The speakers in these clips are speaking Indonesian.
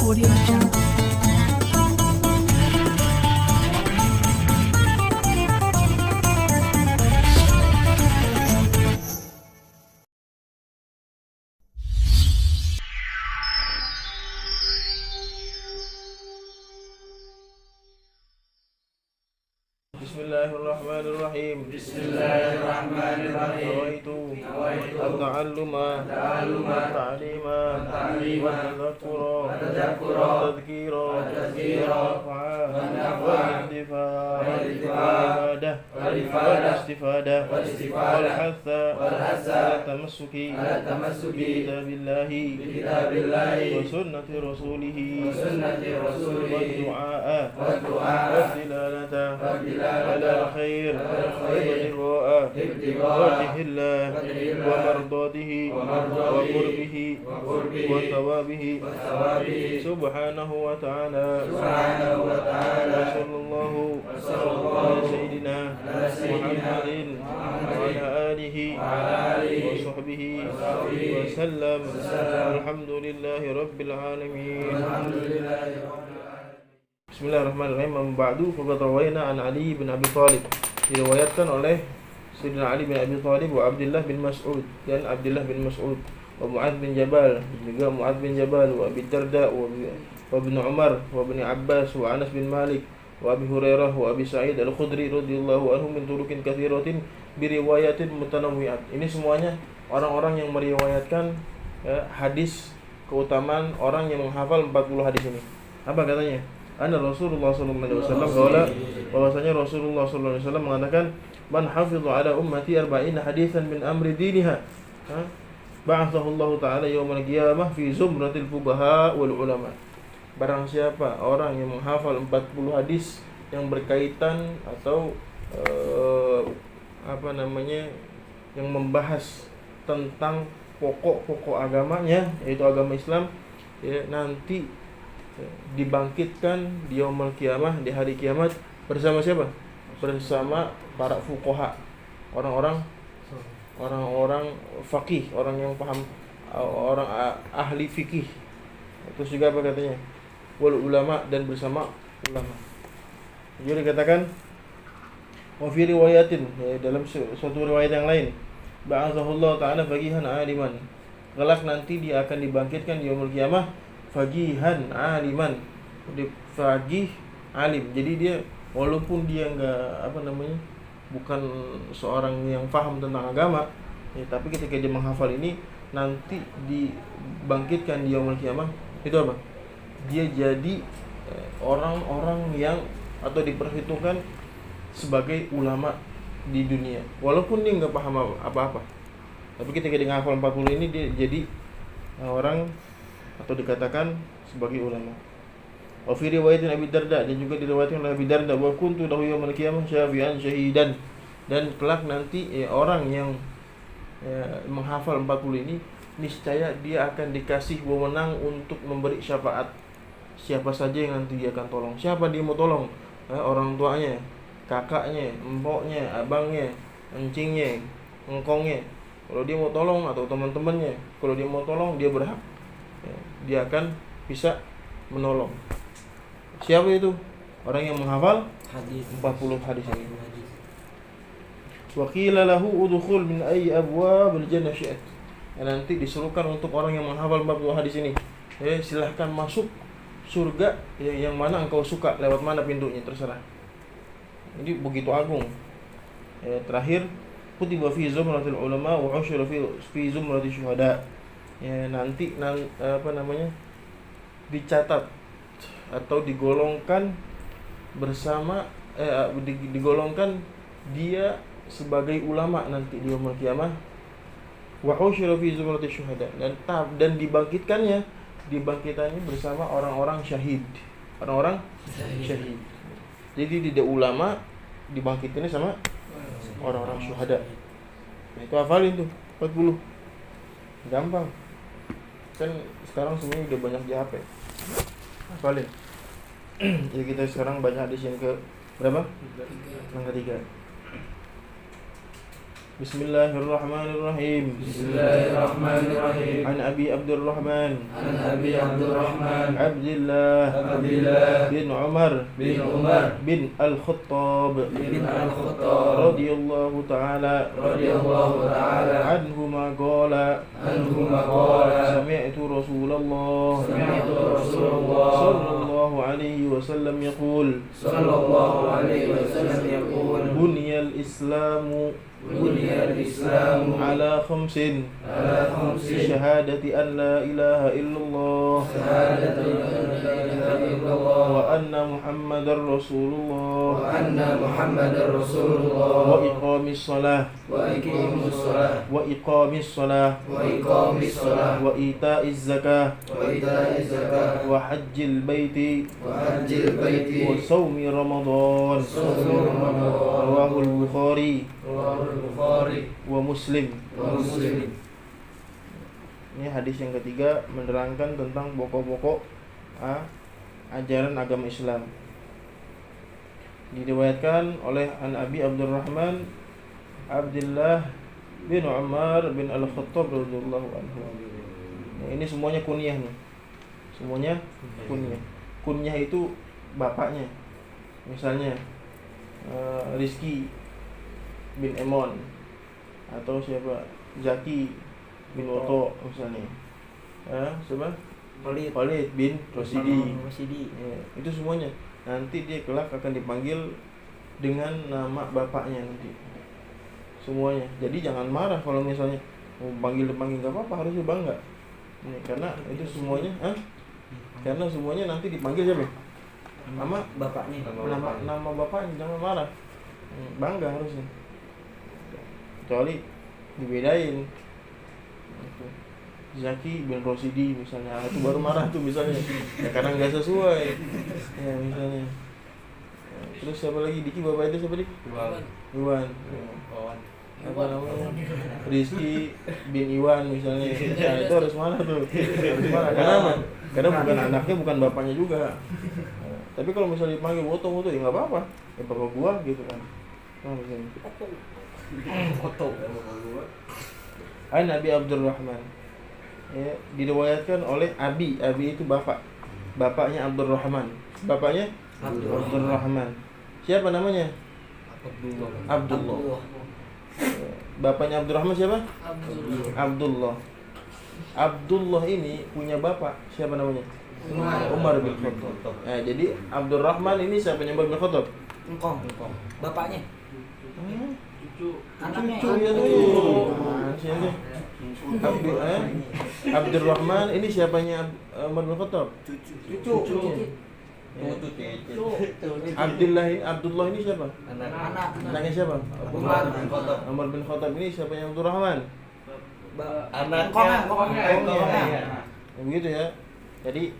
Audio Jungle. Bismillahirrahmanirrahim. Nawaitu at-ta'alluma at-ta'lima wat-tadhakkura wat-tadhkira wal-intifa'a wal-ifadah wal-istifadah wal-hatha ala-tamassuki bi kitabillahi wa sunnati rasulihi wad-du'a wad-dilalata على الخير ابتغاء وجه الله ومرضاته وقربه وثوابه سبحانه وتعالى وصلى الله على سيدنا محمد وعلى آله وصحبه وسلم الحمد لله رب العالمين. Bismillahirrahmanirrahim. Ba'du faqad rawaina an Ali bin Abi Thalib. Diriwayatkan oleh Sayyidina Ali bin Abi Thalib wa Abdullah bin Mas'ud dan Abdullah bin Mas'ud wa Mu'adz bin Jabal juga Mu'adz bin Jabal wa Abi Darda wa Ibnu Umar wa Ibnu Abbas wa Anas bin Malik wa Abi Hurairah wa Abi Sa'id Al-Khudri radhiyallahu anhum min turuqin katsiratin bi riwayatin mutanawwi'at. Ini semuanya orang-orang yang meriwayatkan hadis keutamaan orang yang menghafal 40 hadis ini. Apa katanya? Anna Rasulullah sallallahu alaihi wasallam qala, bahwasanya Rasulullah sallallahu alaihi wasallam mengatakan, man hafidha ala ummati 40 hadisan min amri diniha ba'athahu Allah taala yaumil qiyamah fi zumratil fuqaha wal ulama. Barang siapa orang yang menghafal 40 hadis yang berkaitan atau yang membahas tentang pokok-pokok agamanya, yaitu agama Islam, ya, nanti dibangkitkan di yaumul qiyamah, di hari kiamat bersama siapa? Bersama para fuqaha, orang-orang faqih, orang yang paham, orang ahli fikih. Terus juga apa katanya? Wal ulama, dan bersama ulama. Jadi dikatakan wa fi riwayatin, ya, dalam suatu riwayat yang lain, ba'athahullahu ta'ala faqihan aliman. Kelak nanti dia akan dibangkitkan di yaumul qiyamah faqihan aliman. Faqih alim. Jadi dia walaupun dia bukan seorang yang paham tentang agama, ya, tapi ketika dia menghafal ini nanti dibangkitkan di yaumul qiyamah, itu apa? Dia jadi orang-orang yang atau diperhitungkan sebagai ulama di dunia. Walaupun dia enggak paham apa-apa. Tapi ketika dia menghafal 40 ini dia jadi orang atau dikatakan sebagai ulama. Wa fi riwayatin Abi Darda, dan juga diriwayatkan oleh Abi Darda, wa kuntu lahu yaumil qiyamah syafi'an syahidan. Dan kelak nanti orang yang menghafal 40 ini niscaya dia akan dikasih wewenang untuk memberi syafaat. Siapa saja yang nanti dia akan tolong. Siapa dia mau tolong? Orang tuanya, kakaknya, empoknya, abangnya, encingnya, engkongnya. Kalau dia mau tolong, atau teman-temannya, kalau dia mau tolong, dia berhak. Dia akan bisa menolong. Siapa itu? Orang yang menghafal 40 hadis ini. Wa qila lahu udkhul min ayyi abwabil jannah syi'at. Nanti disuruhkan untuk orang yang menghafal 40 hadis ini, silahkan masuk surga yang mana engkau suka, lewat mana pintunya terserah. Jadi begitu agung. Terakhir, kutiba fi zumratil ulama wa usyira fi zumratil syuhada. Ya, nanti dicatat atau digolongkan bersama digolongkan dia sebagai ulama nanti di yaumul qiyamah. Wa usyira fi zumratil syuhada, dan dibangkitannya bersama orang-orang syahid. Orang-orang syahid. Jadi tidak ulama, dibangkitinnya sama orang-orang syuhada. Nah, itu hafalin tuh 40. Gampang. Kan sekarang semuanya udah banyak di HP. Hafalin. Jadi kita sekarang baca hadis yang ke berapa? Yang ketiga. Bismillahirrahmanirrahim. Bismillahirrahmanirrahim. An Abi Abdurrahman An Abi Abdurrahman Abdullah bin Umar bin Al-Khattab radhiyallahu ta'ala anhuma qala sami'tu Rasulullah sallallahu alaihi wasallam yaqul Bunyal Islamu ala khamsin syahadati an la ilaha illallah wa anna Muhammadar Rasulullah wa iqamis salah wa ita'iz zakah wa hajjil baiti wa sawmi Ramadan rawahul Bukhari wa Muslim. Ini hadis yang ketiga menerangkan tentang pokok-pokok ajaran agama Islam. Diriwayatkan oleh An Abi Abdurrahman Abdullah bin Umar bin Al-Khattab radhiyallahu anhu. Nah, ini semuanya kunyah nih. Semuanya kunyah. Kunyah itu bapaknya. Misalnya Rizki bin Emon atau siapa Zaki bin Woto misalnya, siapa Khalid bin Rosidi. Ya, itu semuanya nanti dia kelak akan dipanggil dengan nama bapaknya nanti semuanya. Jadi jangan marah kalau misalnya mau panggil nggak apa-apa, harusnya bangga. Ini karena itu semuanya, karena semuanya nanti dipanggil siapa? Nama bapaknya. Nama bapaknya, jangan marah, bangga harusnya. Kecuali dibedain Zaki bin Rosidi misalnya, itu baru marah tuh misalnya ya, karena nggak sesuai ya misalnya. Terus siapa lagi? Diki bapak itu siapa nih? Iwan. Apa namanya? Rizki bin Iwan misalnya ya, itu harus marah tuh, harus marah. Kenapa? Karena bukan anaknya, bukan bapaknya juga. Tapi kalau misalnya dipanggil Woto ya nggak apa-apa, ya bapak gua gitu kan. Nah misalnya An Nabi Abdurrahman, ya, diriwayatkan oleh Abi itu bapaknya Abdurrahman, bapaknya Abdurrahman. Siapa namanya? Abdullah. Bapaknya Abdurrahman siapa? Abdullah ini punya bapak, siapa namanya? Umar bin Khattab. Nah, jadi Abdurrahman ini siapanya Umar bin Khattab? Engkong. Bapaknya. Anaknya. Abdurrahman ini siapanya Umar bin Khattab? Cucu. Abdullah ini siapa? Anaknya siapa? Umar bin Khattab ini siapanya Abdurrahman? Anaknya. Begitu ya. Jadi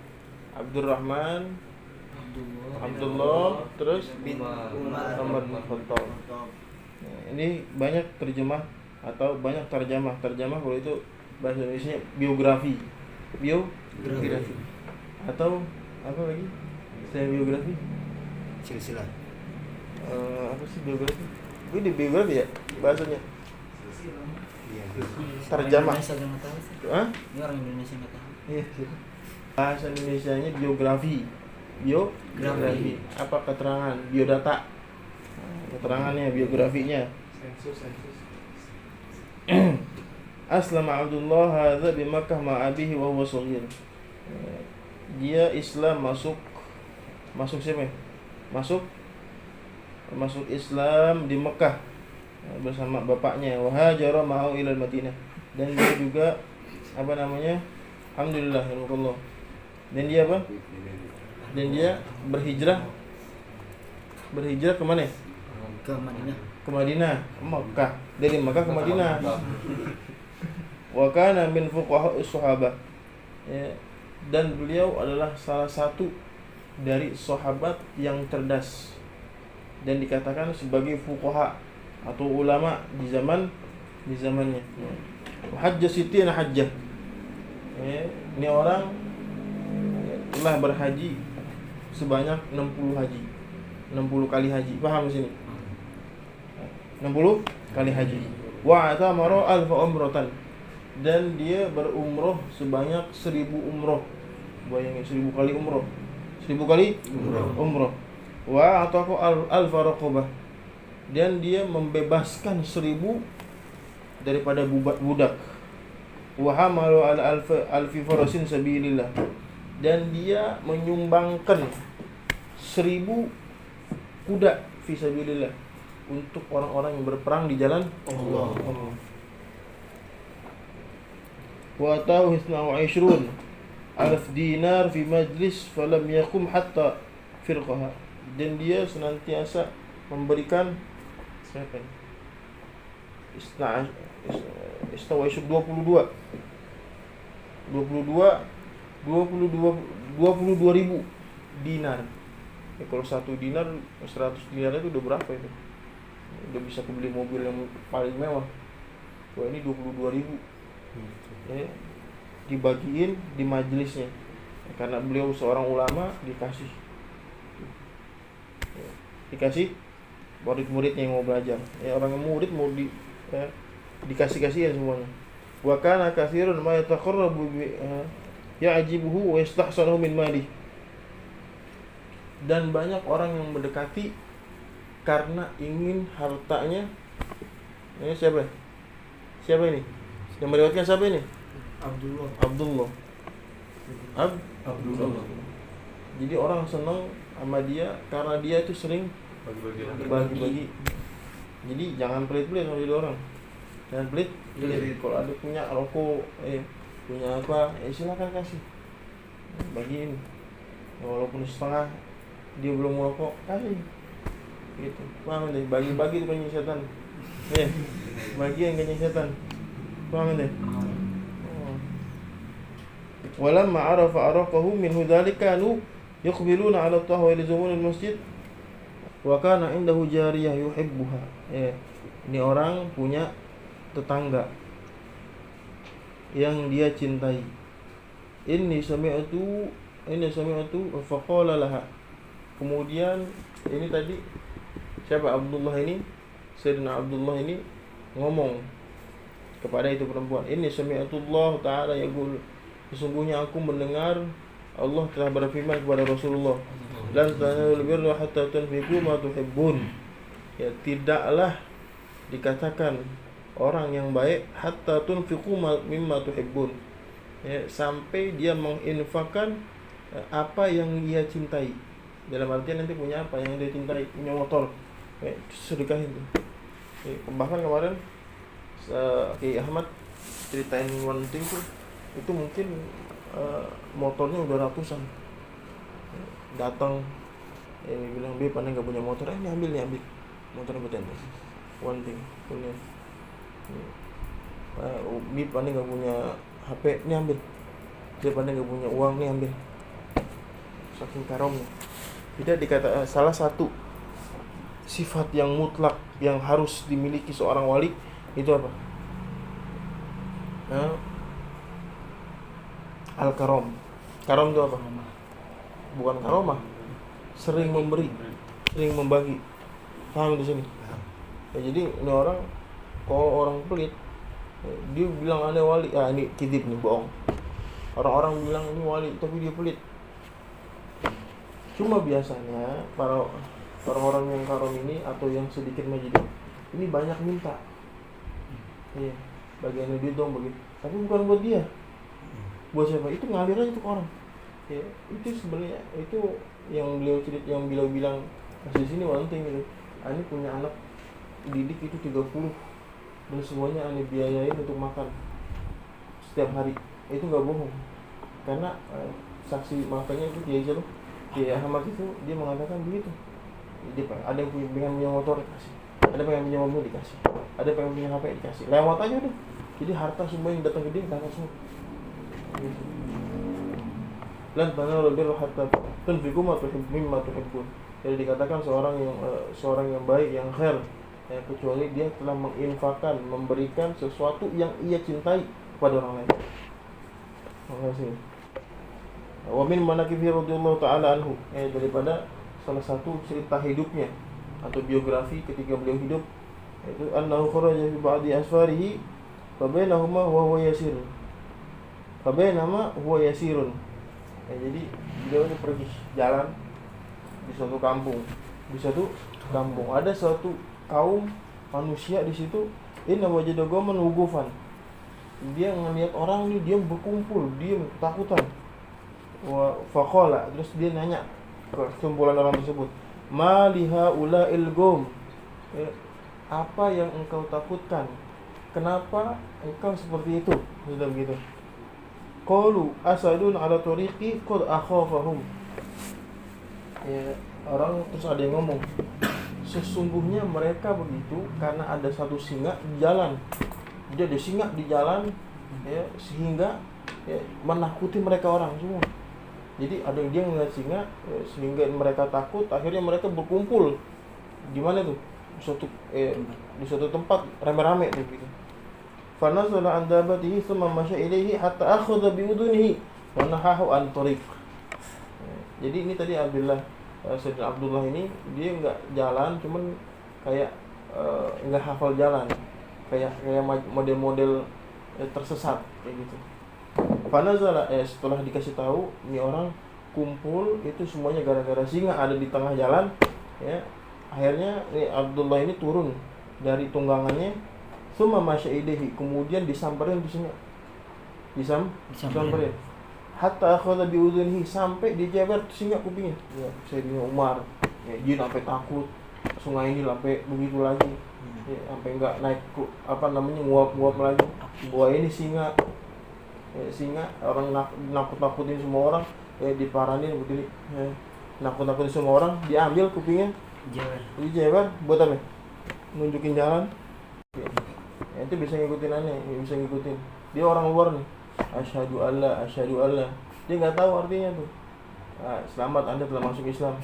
Abdurrahman, Abdullah, terus bin Umar bin Khattab. Nah, ini banyak terjemah atau banyak terjemah kalau itu bahasa Indonesia biografi atau apa lagi selain biografi? Silsilah. Apa sih biografi? Ini biografi ya bahasanya. Terjemah. Ini orang Indonesia nggak tahu. Iya. Bahasa Indonesianya biografi. Apa keterangan? Biodata. Keterangannya, biografinya. Aslama Abdullah hadza bi Makkah ma abihi wa huwa shaghir. Dia Islam masuk siapa? Masuk Islam di Mekah bersama bapaknya. Wa hajara ma'ahu ila Madinah. Dan dia juga alhamdulillah Allah. Dan dia apa? Dan dia berhijrah ke mana? Ke Madinah, Mekah. Dari Mekah ke Madinah. Wa kana min fuqaha'is sahabah. Ya, dan beliau adalah salah satu dari sahabat yang cerdas dan dikatakan sebagai fuqaha atau ulama di zamannya. Hajjah sittina hajjah. Ya, ini orang telah berhaji sebanyak 60 kali haji. Paham di sini? 60 kali haji. Wa atamara alfa umratan, dan dia berumroh sebanyak 1000 umroh. Bayangin 1000 kali umroh. 1000 kali umroh. Wa ataqa alfa raqabah, dan dia membebaskan 1000 daripada budak. Wa hamalu ala alfi farasin sabilillah, dan dia menyumbangkan 1000 kuda fisabilillah untuk orang-orang yang berperang di jalan Allah. Wa atahu 22 alf dinar fi majlis falam yakum hatta firqaha, dan dia senantiasa memberikan siapa ini? Istawaisyuk 22 ribu dinar. Ya, kalau 1 dinar 100 dinar itu udah berapa itu? Udah bisa beli mobil yang paling mewah. Wah, ini 22 ribu. Ya, dibagiin di majelisnya. Ya, karena beliau seorang ulama, dikasih murid-muridnya yang mau belajar. Ya, orang yang murid mau dikasih-kasihan semuanya. Wa kana katsirun ma yataqarrabu ya'jibuhu wa yastahsanu min mali, dan banyak orang yang mendekati karena ingin hartanya. Ini siapa ini yang meriwayatkan? Siapa ini? Abdullah. Jadi orang senang sama dia karena dia itu sering bagi-bagi. Jadi jangan pelit-pelit sama jadi orang. Jangan pelit. Kalau ada punya rokok, punya apa, silakan kasih. Bagiin. Walaupun setengah dia belum merokok, kasih. Gitu. Paham deh, bagi-bagi itu kan setan. Bagi yang kan setan. Paham deh. Walamma arafa araqahu min dzalika kanu yuqbiluna 'ala Allah wa yalzumuna al-masjid wa kana 'indahu jariyah yuhibbuha. Ini orang punya tetangga yang dia cintai. Inni sami'tu faqala laha. Kemudian ini tadi siapa? Abdullah ini, Sayyidina Abdullah ini ngomong kepada itu perempuan, inni sami'tu Allah Ta'ala yaqul, sesungguhnya aku mendengar Allah telah berfirman kepada Rasulullah, lan tanalul birra hatta tunfiqu ma tuhibbun. Ya, tidaklah dikatakan orang yang baik hatta tunfiqu mimma tuhibbun, ya, sampai dia menginfakkan apa yang ia cintai. Dalam artian nanti punya apa yang dia cintai, punya motor, sedekahin tuh. Bahkan kemarin Kiai Ahmad ceritain one thing tuh, itu mungkin motornya udah ratusan. Datang bilang, "Beb, anda nggak punya motor?" Ini ambil motornya buat anda. One thing punya. Beb, anda nggak punya HP, ini ambil. Beb, anda nggak punya uang, ini ambil. Saking karomnya. Tidak dikata salah satu sifat yang mutlak yang harus dimiliki seorang wali itu apa? Al-karom. Karom itu apa? Bukan karomah. Sering memberi, sering membagi. Paham di sini? Ya, jadi ini orang, kalau orang pelit, dia bilang aneh wali. Ini kidip nih, bohong. Orang-orang bilang ini wali, tapi dia pelit. Cuma biasanya para orang-orang yang karom ini atau yang sedikit majid ini banyak minta. Iya, bagiannya duit dong begitu. Tapi bukan buat dia. Buat siapa? Itu ngalir aja untuk orang. Ya, itu sebenarnya itu yang beliau bilang di sini penting gitu. Ani punya anak didik itu 30 dan semuanya Ani biayain untuk makan setiap hari. Itu enggak bohong. Karena saksi makanya itu dia siapa? Dia Ahmad itu dia mengatakan begitu. Dia ada yang pengen punya motor dikasih, ada pengen punya mobil dikasih, ada pengen punya HP dikasih. Lewat aja udah. Jadi harta semua yang datang ke dia dapat semua. Lan tanalul birra hatta tunfiqu mimma tuhibbun. Jadi dikatakan seorang yang baik, yang khair, ya, kecuali dia telah menginfakkan, memberikan sesuatu yang ia cintai kepada orang lain. Terima kasih. Wa min manaqibi radhiyallahu ta'ala anhu, daripada salah satu cerita hidupnya atau biografi ketika beliau hidup, Itu annahu kharaja fi ba'di asfarihi fa bainahuma wa huwa yasir. Fa bainama huwa yasirun. Jadi beliau ini pergi jalan di suatu kampung. Di suatu kampung ada suatu kaum manusia di situ. Inna wajada qauman wugufan. Dia ngelihat orang ini, dia berkumpul, dia ketakutan. Wa faqala, terus dia nanya ke kumpulan orang tersebut, ma liha ulail qaum, apa yang engkau takutkan, kenapa engkau seperti itu? Sudah begitu. Qalu asadun ala tariqi qad akhafahum. Orang terus ada yang ngomong, sesungguhnya mereka begitu karena ada satu singa di jalan. Jadi ada singa di jalan, sehingga menakuti mereka orang semua. Jadi ada yang dia ngeliat singa, sehingga mereka takut. Akhirnya mereka berkumpul di mana tuh? Di suatu tempat rame-rame gitu. Fanazala an dabatihi thumma masya ilaihi hatta akhadha bi udunihi wa nahahu an tariq. Jadi ini tadi Sayyidina Abdullah ini dia enggak jalan, cuman kayak enggak hafal jalan. Kayak model-model tersesat kayak gitu. Fanazala setelah dikasih tahu ini orang kumpul itu semuanya gara-gara singa ada di tengah jalan, ya. Akhirnya Abdullah ini turun dari tunggangannya, summa masyaidihi, kemudian disamperin di singa. Disamperin. Hatta akhadha bi udhunihi, sampai dijeber singa kupingnya. Ya, Sayyidina Umar, ya, dia sampai takut. Sungai ini sampai begitu lagi. Ya, sampai enggak naik nguap-nguap lagi. Bahwa ini singa. Ya, singa orang nakut-nakutin semua orang, diparanin begini. Ya, nakut-nakutin semua orang, diambil kupingnya. Dijeber buat apa? Nunjukin jalan. Ya, itu bisa ngikutin bisa ngikutin. Dia orang luar nih. Asyhadu alla. Dia nggak tahu artinya tuh. Selamat, Anda telah masuk Islam.